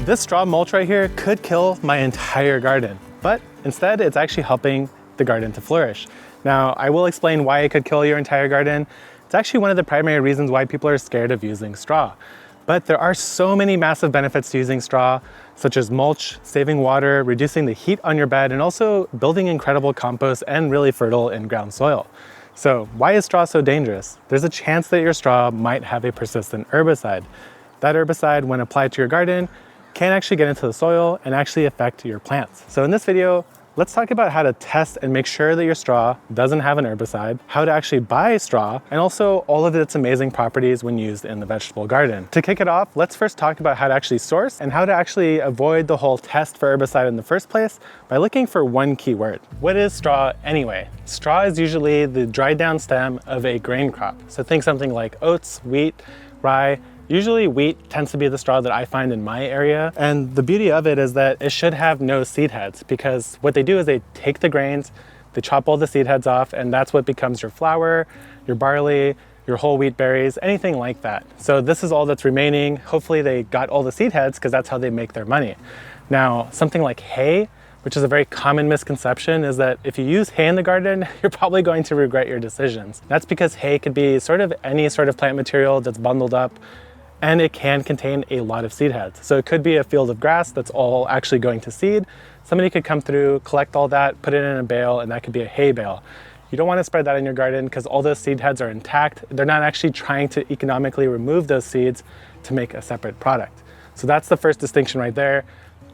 This straw mulch right here could kill my entire garden, but instead it's actually helping the garden to flourish. Now, I will explain why it could kill your entire garden. It's actually one of the primary reasons why people are scared of using straw. But there are so many massive benefits to using straw, such as mulch, saving water, reducing the heat on your bed, and also building incredible compost and really fertile in-ground soil. So why is straw so dangerous? There's a chance that your straw might have a persistent herbicide. That herbicide, when applied to your garden, can actually get into the soil and actually affect your plants. So in this video, let's talk about how to test and make sure that your straw doesn't have an herbicide, how to actually buy straw, and also all of its amazing properties when used in the vegetable garden. To kick it off, let's first talk about how to actually source and how to actually avoid the whole test for herbicide in the first place by looking for one key word. What is straw anyway? Straw is usually the dried down stem of a grain crop. So think something like oats, wheat, rye. Usually wheat tends to be the straw that I find in my area. And the beauty of it is that it should have no seed heads, because what they do is they take the grains, they chop all the seed heads off, and that's what becomes your flour, your barley, your whole wheat berries, anything like that. So this is all that's remaining. Hopefully they got all the seed heads because that's how they make their money. Now, something like hay, which is a very common misconception, is that if you use hay in the garden, you're probably going to regret your decisions. That's because hay could be sort of any sort of plant material that's bundled up, and it can contain a lot of seed heads. So it could be a field of grass that's all actually going to seed. Somebody could come through, collect all that, put it in a bale, and that could be a hay bale. You don't want to spread that in your garden because all those seed heads are intact. They're not actually trying to economically remove those seeds to make a separate product. So that's the first distinction right there.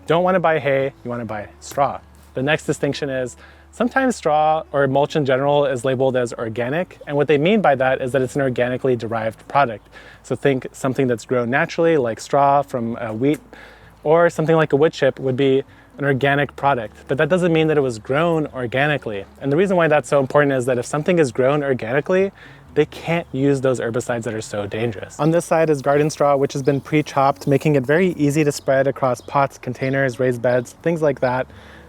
Don't want to buy hay, you want to buy straw. The next distinction is sometimes straw or mulch in general is labeled as organic, and what they mean by that is that it's an organically derived product. So think something that's grown naturally, like straw from wheat, or something like a wood chip would be an organic product, but that doesn't mean that it was grown organically. And the reason why that's so important is that if something is grown organically, they can't use those herbicides that are so dangerous. On this side is garden straw, which has been pre-chopped, making it very easy to spread across pots, containers, raised beds, things like that.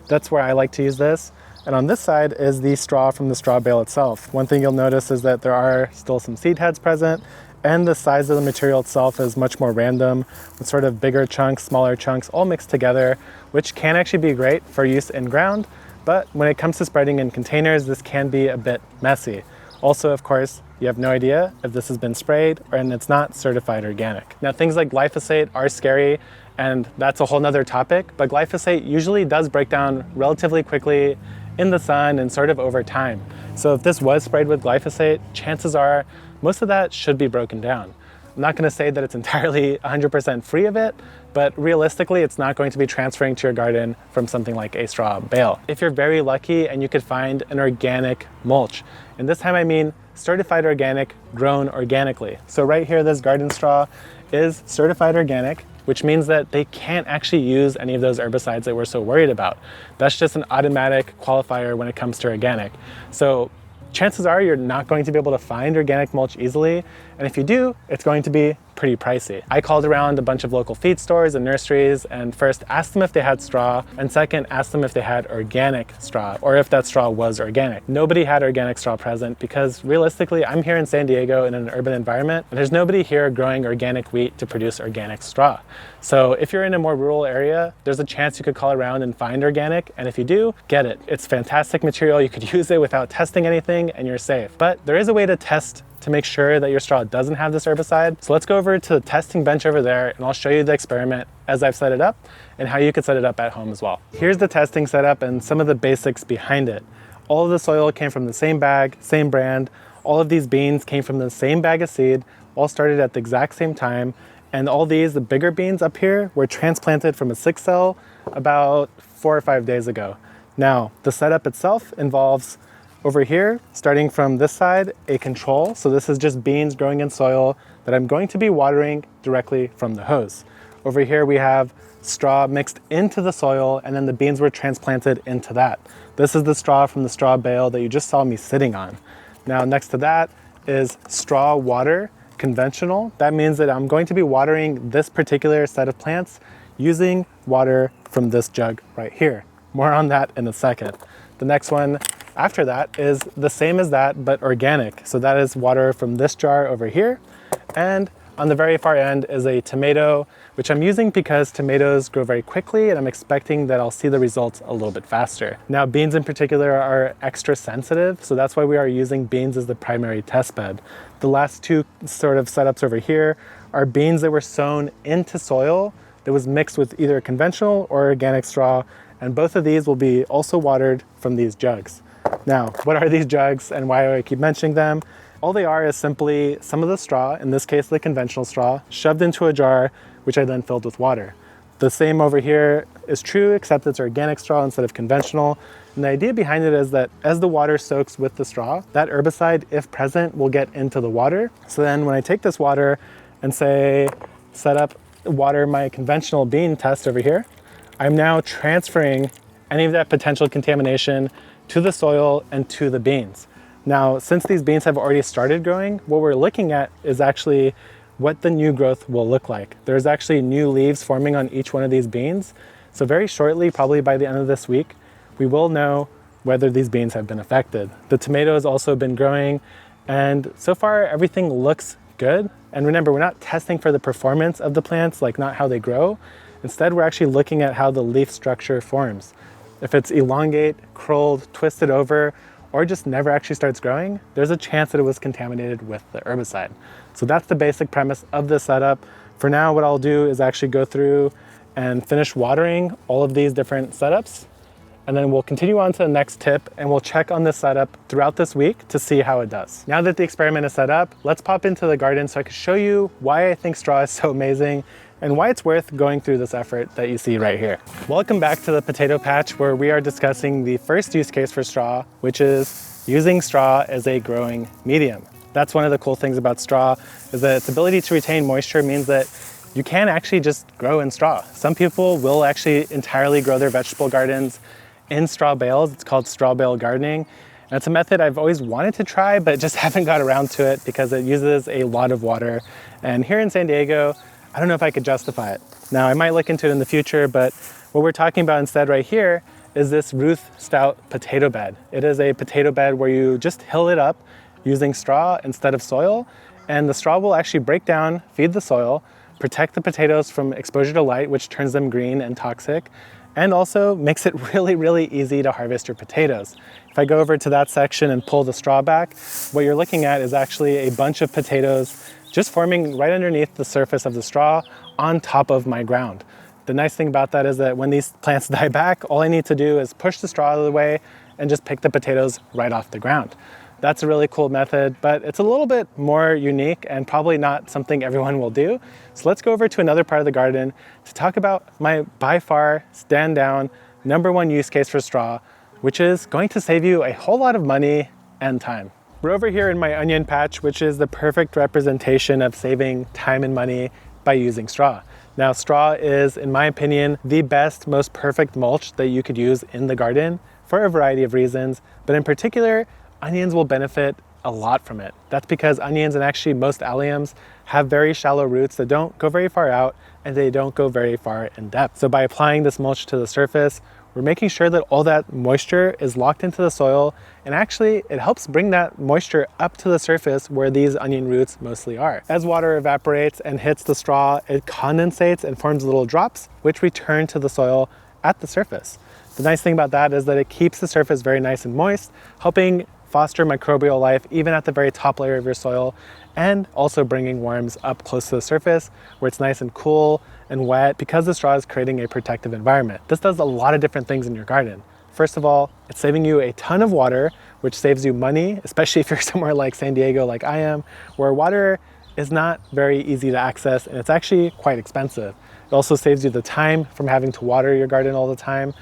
That's where I like to use this. And on this side is the straw from the straw bale itself. One thing you'll notice is that there are still some seed heads present, and the size of the material itself is much more random, with sort of bigger chunks, smaller chunks, all mixed together, which can actually be great for use in ground. But when it comes to spreading in containers, this can be a bit messy. Also, of course, you have no idea if this has been sprayed and it's not certified organic. Now, things like glyphosate are scary, and that's a whole nother topic, but glyphosate usually does break down relatively quickly in the sun and sort of over time. So if this was sprayed with glyphosate, chances are most of that should be broken down. I'm not going to say that it's entirely 100% free of it, but realistically, it's not going to be transferring to your garden from something like a straw bale. If you're very lucky and you could find an organic mulch, and this time I mean certified organic, grown organically. So right here, this garden straw is certified organic, which means that they can't actually use any of those herbicides that we're so worried about. That's just an automatic qualifier when it comes to organic. So chances are you're not going to be able to find organic mulch easily, and if you do, it's going to be pretty pricey. I called around a bunch of local feed stores and nurseries and first asked them if they had straw, and second asked them if they had organic straw, or if that straw was organic. Nobody had organic straw present because realistically, I'm here in San Diego in an urban environment, and there's nobody here growing organic wheat to produce organic straw. So if you're in a more rural area, there's a chance you could call around and find organic, and if you do, get it. It's fantastic material, you could use it without testing anything, and you're safe. But there is a way to test to make sure that your straw doesn't have this herbicide. So let's go over to the testing bench over there, and I'll show you the experiment as I've set it up and how you could set it up at home as well. Here's the testing setup and some of the basics behind it. All of the soil came from the same bag, same brand. All of these beans came from the same bag of seed, all started at the exact same time. And all these, the bigger beans up here, were transplanted from a 6-cell about 4 or 5 days ago. Now, the setup itself involves over here, starting from this side, a control. So this is just beans growing in soil that I'm going to be watering directly from the hose. Over here we have straw mixed into the soil, and then the beans were transplanted into that. This is the straw from the straw bale that you just saw me sitting on. Now next to that is straw water, conventional. That means that I'm going to be watering this particular set of plants using water from this jug right here. More on that in a second. The next one after that is the same as that, but organic. So that is water from this jar over here. And on the very far end is a tomato, which I'm using because tomatoes grow very quickly and I'm expecting that I'll see the results a little bit faster. Now, beans in particular are extra sensitive, so that's why we are using beans as the primary test bed. The last two sort of setups over here are beans that were sown into soil that was mixed with either conventional or organic straw, and both of these will be also watered from these jugs. Now, what are these jugs and why do I keep mentioning them? All they are is simply some of the straw, in this case the conventional straw, shoved into a jar, which I then filled with water. The same over here is true, except it's organic straw instead of conventional. And the idea behind it is that as the water soaks with the straw, that herbicide, if present, will get into the water. So then when I take this water and say, water my conventional bean test over here, I'm now transferring any of that potential contamination to the soil and to the beans. Now, since these beans have already started growing, what we're looking at is actually what the new growth will look like. There's actually new leaves forming on each one of these beans. So very shortly, probably by the end of this week, we will know whether these beans have been affected. The tomato has also been growing, and so far everything looks good. And remember, we're not testing for the performance of the plants, like not how they grow. Instead, we're actually looking at how the leaf structure forms. If it's elongate, curled, twisted over, or just never actually starts growing, there's a chance that it was contaminated with the herbicide. So that's the basic premise of this setup. For now, what I'll do is actually go through and finish watering all of these different setups. And then we'll continue on to the next tip and we'll check on this setup throughout this week to see how it does. Now that the experiment is set up, let's pop into the garden so I can show you why I think straw is so amazing and why it's worth going through this effort that you see right here. Welcome back to the potato patch, where we are discussing the first use case for straw, which is using straw as a growing medium. That's one of the cool things about straw, is that its ability to retain moisture means that you can actually just grow in straw. Some people will actually entirely grow their vegetable gardens in straw bales. It's called straw bale gardening. And it's a method I've always wanted to try, but just haven't got around to it because it uses a lot of water. And here in San Diego, I don't know if I could justify it. Now, I might look into it in the future, but what we're talking about instead right here is this Ruth Stout potato bed. It is a potato bed where you just hill it up using straw instead of soil, and the straw will actually break down, feed the soil, protect the potatoes from exposure to light, which turns them green and toxic, and also makes it really, really easy to harvest your potatoes. If I go over to that section and pull the straw back, what you're looking at is actually a bunch of potatoes just forming right underneath the surface of the straw on top of my ground. The nice thing about that is that when these plants die back, all I need to do is push the straw out of the way and just pick the potatoes right off the ground. That's a really cool method, but it's a little bit more unique and probably not something everyone will do. So let's go over to another part of the garden to talk about my by far stand down #1 use case for straw, which is going to save you a whole lot of money and time. We're over here in my onion patch, which is the perfect representation of saving time and money by using straw. Now, straw is, in my opinion, the best, most perfect mulch that you could use in the garden for a variety of reasons, but in particular, onions will benefit a lot from it. That's because onions and actually most alliums have very shallow roots that don't go very far out and they don't go very far in depth. So by applying this mulch to the surface, we're making sure that all that moisture is locked into the soil, and actually it helps bring that moisture up to the surface where these onion roots mostly are. As water evaporates and hits the straw, it condensates and forms little drops, which return to the soil at the surface. The nice thing about that is that it keeps the surface very nice and moist, helping foster microbial life even at the very top layer of your soil, and also bringing worms up close to the surface where it's nice and cool and wet because the straw is creating a protective environment. This does a lot of different things in your garden. First of all, it's saving you a ton of water, which saves you money, especially if you're somewhere like San Diego like I am, where water is not very easy to access and it's actually quite expensive. It also saves you the time from having to water your garden all the time.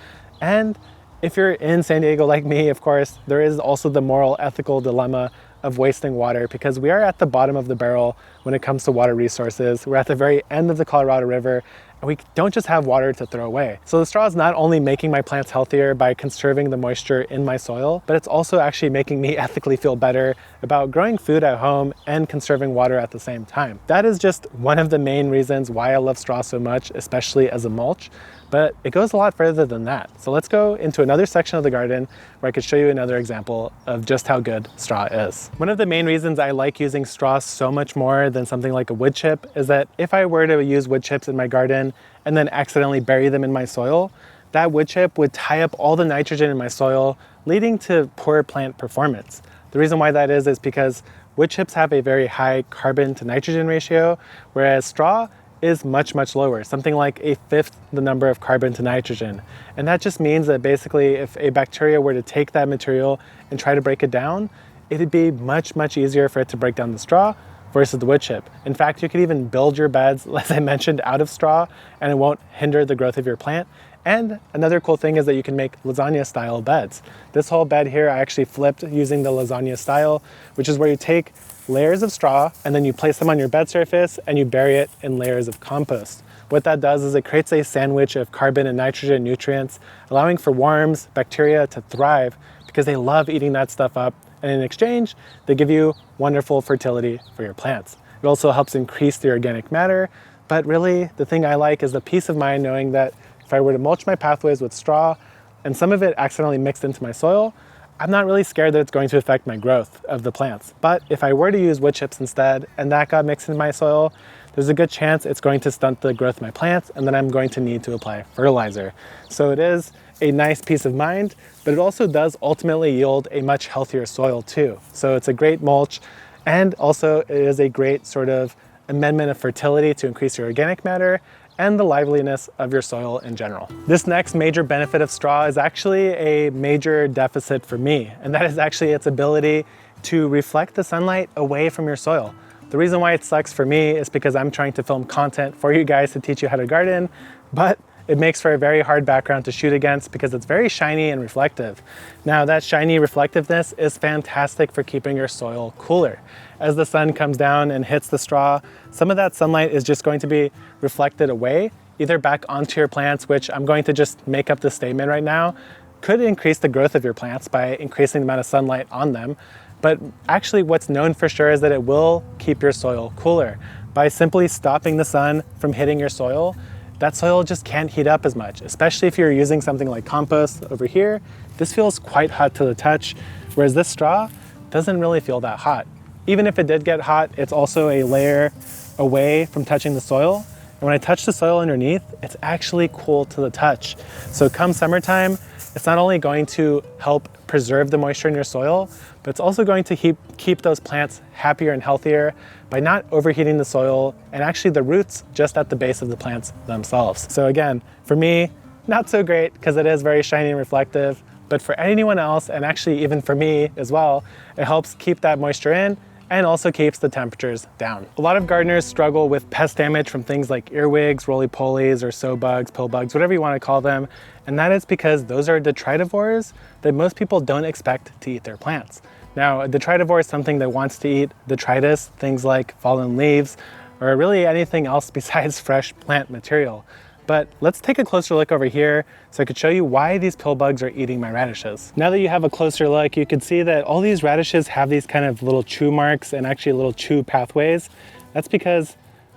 And if you're in San Diego like me, of course, there is also the moral, ethical dilemma of wasting water, because we are at the bottom of the barrel when it comes to water resources. We're at the very end of the Colorado River, and we don't just have water to throw away. So the straw is not only making my plants healthier by conserving the moisture in my soil, but it's also actually making me ethically feel better about growing food at home and conserving water at the same time. That is just one of the main reasons why I love straw so much, especially as a mulch. But it goes a lot further than that. So let's go into another section of the garden where I could show you another example of just how good straw is. One of the main reasons I like using straw so much more than something like a wood chip is that if I were to use wood chips in my garden and then accidentally bury them in my soil, that wood chip would tie up all the nitrogen in my soil, leading to poor plant performance. The reason why that is because wood chips have a very high carbon to nitrogen ratio, whereas straw is much, much lower, something like a fifth the number of carbon to nitrogen. And that just means that basically if a bacteria were to take that material and try to break it down, it'd be much, much easier for it to break down the straw versus the wood chip. In fact, you could even build your beds, as I mentioned, out of straw, and it won't hinder the growth of your plant. And another cool thing is that you can make lasagna style beds. This whole bed here I actually flipped using the lasagna style, which is where you take layers of straw and then you place them on your bed surface and you bury it in layers of compost. What that does is it creates a sandwich of carbon and nitrogen nutrients, allowing for worms, bacteria to thrive because they love eating that stuff up. And in exchange, they give you wonderful fertility for your plants. It also helps increase the organic matter. But really, the thing I like is the peace of mind knowing that if I were to mulch my pathways with straw and some of it accidentally mixed into my soil, I'm not really scared that it's going to affect my growth of the plants. But if I were to use wood chips instead and that got mixed into my soil, there's a good chance it's going to stunt the growth of my plants and then I'm going to need to apply fertilizer. So it is a nice peace of mind, but it also does ultimately yield a much healthier soil too. So it's a great mulch, and also it is a great sort of amendment of fertility to increase your organic matter and the liveliness of your soil in general. This next major benefit of straw is actually a major deficit for me, and that is actually its ability to reflect the sunlight away from your soil. The reason why it sucks for me is because I'm trying to film content for you guys to teach you how to garden, but it makes for a very hard background to shoot against because it's very shiny and reflective. Now that shiny reflectiveness is fantastic for keeping your soil cooler. As the sun comes down and hits the straw, some of that sunlight is just going to be reflected away, either back onto your plants, which I'm going to just make up this statement right now, could increase the growth of your plants by increasing the amount of sunlight on them. But actually what's known for sure is that it will keep your soil cooler. By simply stopping the sun from hitting your soil, that soil just can't heat up as much, especially if you're using something like compost over here. This feels quite hot to the touch, whereas this straw doesn't really feel that hot. Even if it did get hot, it's also a layer away from touching the soil. And when I touch the soil underneath, it's actually cool to the touch. So come summertime, it's not only going to help preserve the moisture in your soil, but it's also going to keep those plants happier and healthier by not overheating the soil and actually the roots just at the base of the plants themselves. So again, for me, not so great because it is very shiny and reflective, but for anyone else, and actually even for me as well, it helps keep that moisture in and also keeps the temperatures down. A lot of gardeners struggle with pest damage from things like earwigs, roly-polies, or sow bugs, pill bugs, whatever you want to call them. And that is because those are detritivores that most people don't expect to eat their plants. Now, a detritivore is something that wants to eat detritus, things like fallen leaves, or really anything else besides fresh plant material. But let's take a closer look over here so I could show you why these pill bugs are eating my radishes. Now that you have a closer look, you can see that all these radishes have these kind of little chew marks and actually little chew pathways. That's because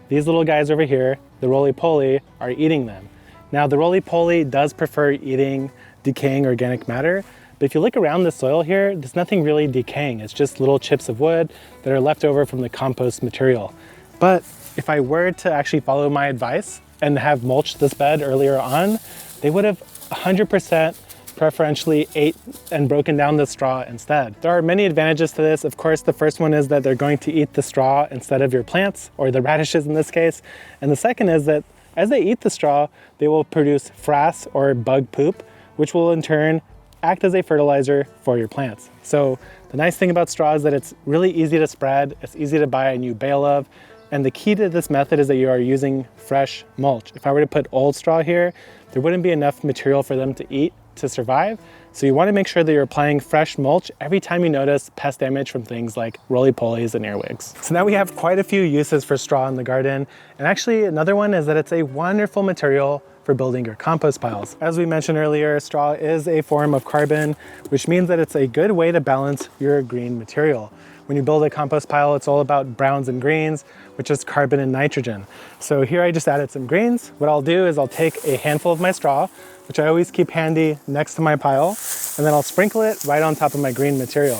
these little guys over here, the roly-poly, are eating them. Now the roly-poly does prefer eating decaying organic matter, but if you look around the soil here, there's nothing really decaying. It's just little chips of wood that are left over from the compost material. But if I were to actually follow my advice and have mulched this bed earlier on, they would have 100% preferentially ate and broken down the straw instead. There are many advantages to this. Of course, the first one is that they're going to eat the straw instead of your plants, or the radishes in this case. And the second is that as they eat the straw, they will produce frass or bug poop, which will in turn act as a fertilizer for your plants. So the nice thing about straw is that it's really easy to spread, it's easy to buy a new bale of, and the key to this method is that you are using fresh mulch. If I were to put old straw here, there wouldn't be enough material for them to eat to survive. So you want to make sure that you're applying fresh mulch every time you notice pest damage from things like roly-polies and earwigs. So now we have quite a few uses for straw in the garden. And actually another one is that it's a wonderful material for building your compost piles. As we mentioned earlier, straw is a form of carbon, which means that it's a good way to balance your green material. When you build a compost pile, it's all about browns and greens, which is carbon and nitrogen. So here I just added some greens. What I'll do is I'll take a handful of my straw, which I always keep handy next to my pile, and then I'll sprinkle it right on top of my green material.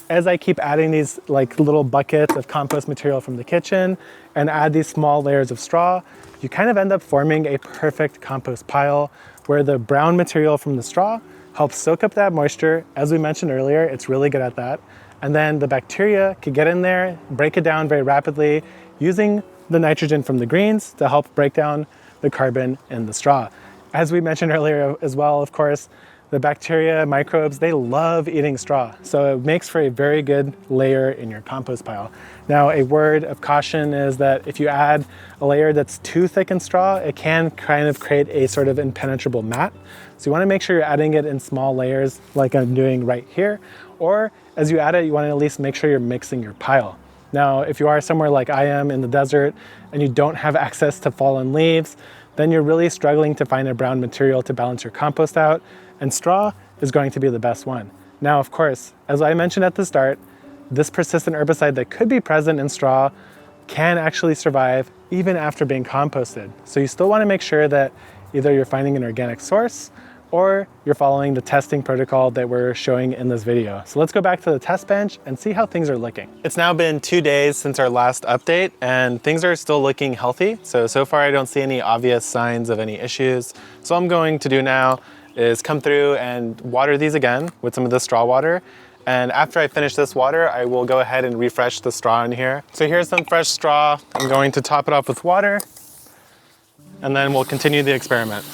As I keep adding these like little buckets of compost material from the kitchen and add these small layers of straw, you kind of end up forming a perfect compost pile where the brown material from the straw helps soak up that moisture. As we mentioned earlier, it's really good at that. And then the bacteria could get in there, break it down very rapidly using the nitrogen from the greens to help break down the carbon in the straw. As we mentioned earlier as well, of course, the bacteria, microbes, they love eating straw. So it makes for a very good layer in your compost pile. Now, a word of caution is that if you add a layer that's too thick in straw, it can kind of create a sort of impenetrable mat. So you wanna make sure you're adding it in small layers like I'm doing right here. Or as you add it, you wanna at least make sure you're mixing your pile. Now, if you are somewhere like I am in the desert and you don't have access to fallen leaves, then you're really struggling to find a brown material to balance your compost out, and straw is going to be the best one. Now, of course, as I mentioned at the start, this persistent herbicide that could be present in straw can actually survive even after being composted. So you still want to make sure that either you're finding an organic source or you're following the testing protocol that we're showing in this video. So let's go back to the test bench and see how things are looking. It's now been 2 days since our last update and things are still looking healthy. So far I don't see any obvious signs of any issues. So what I'm going to do now is come through and water these again with some of the straw water. And after I finish this water, I will go ahead and refresh the straw in here. So here's some fresh straw. I'm going to top it off with water and then we'll continue the experiment.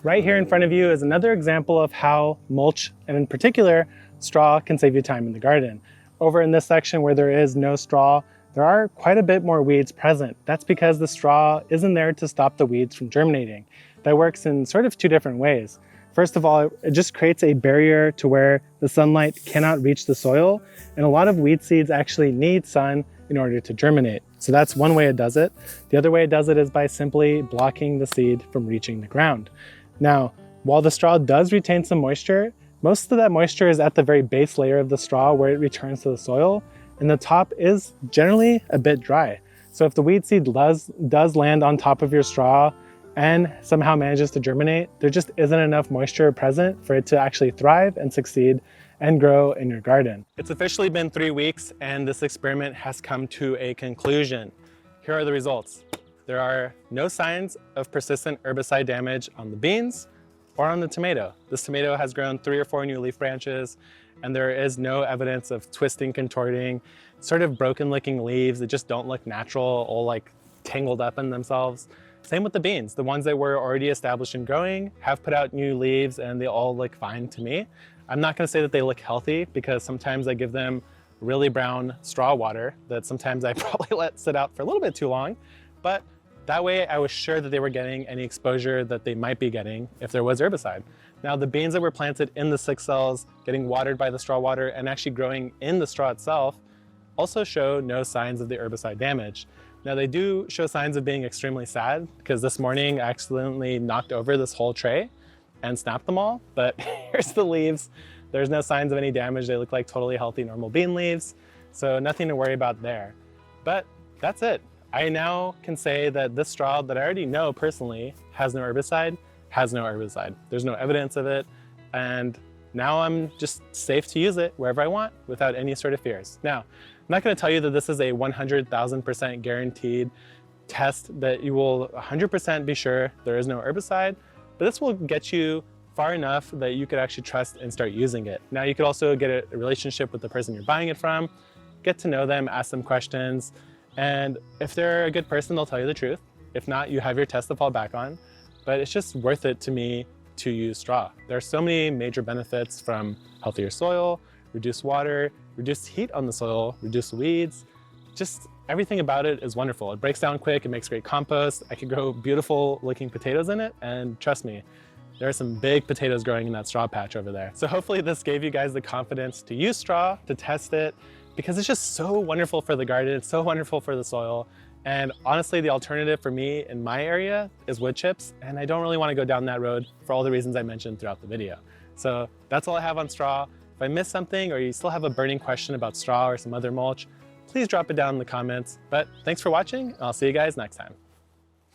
Right here in front of you is another example of how mulch, and in particular, straw, can save you time in the garden. Over in this section where there is no straw, there are quite a bit more weeds present. That's because the straw isn't there to stop the weeds from germinating. That works in sort of 2 different ways. First of all, it just creates a barrier to where the sunlight cannot reach the soil, and a lot of weed seeds actually need sun in order to germinate. So that's one way it does it. The other way it does it is by simply blocking the seed from reaching the ground. Now, while the straw does retain some moisture, most of that moisture is at the very base layer of the straw where it returns to the soil, and the top is generally a bit dry. So if the weed seed does land on top of your straw and somehow manages to germinate, there just isn't enough moisture present for it to actually thrive and succeed and grow in your garden. It's officially been 3 weeks and this experiment has come to a conclusion. Here are the results. There are no signs of persistent herbicide damage on the beans or on the tomato. This tomato has grown 3 or 4 new leaf branches and there is no evidence of twisting, contorting, sort of broken looking leaves that just don't look natural, all like tangled up in themselves. Same with the beans. The ones that were already established and growing have put out new leaves and they all look fine to me. I'm not gonna say that they look healthy because sometimes I give them really brown straw water that sometimes I probably let sit out for a little bit too long, but that way I was sure that they were getting any exposure that they might be getting if there was herbicide. Now the beans that were planted in the 6 cells, getting watered by the straw water and actually growing in the straw itself also show no signs of the herbicide damage. Now they do show signs of being extremely sad because this morning I accidentally knocked over this whole tray and snapped them all, but here's the leaves. There's no signs of any damage. They look like totally healthy normal bean leaves, so nothing to worry about there. But that's it. I now can say that this straw that I already know personally has no herbicide. There's no evidence of it, and now I'm just safe to use it wherever I want without any sort of fears. Now, I'm not going to tell you that this is a 100,000% guaranteed test that you will 100% be sure there is no herbicide, but this will get you far enough that you could actually trust and start using it. Now, you could also get a relationship with the person you're buying it from, get to know them, ask them questions, and if they're a good person, they'll tell you the truth. If not, you have your test to fall back on, but it's just worth it to me to use straw. There are so many major benefits from healthier soil, reduced water, reduced heat on the soil, reduced weeds, just everything about it is wonderful. It breaks down quick, it makes great compost. I could grow beautiful looking potatoes in it, and trust me, there are some big potatoes growing in that straw patch over there. So hopefully this gave you guys the confidence to use straw, to test it, because it's just so wonderful for the garden, it's so wonderful for the soil. And honestly, the alternative for me in my area is wood chips, and I don't really want to go down that road for all the reasons I mentioned throughout the video. So that's all I have on straw. If I missed something or you still have a burning question about straw or some other mulch, please drop it down in the comments. But thanks for watching, and I'll see you guys next time.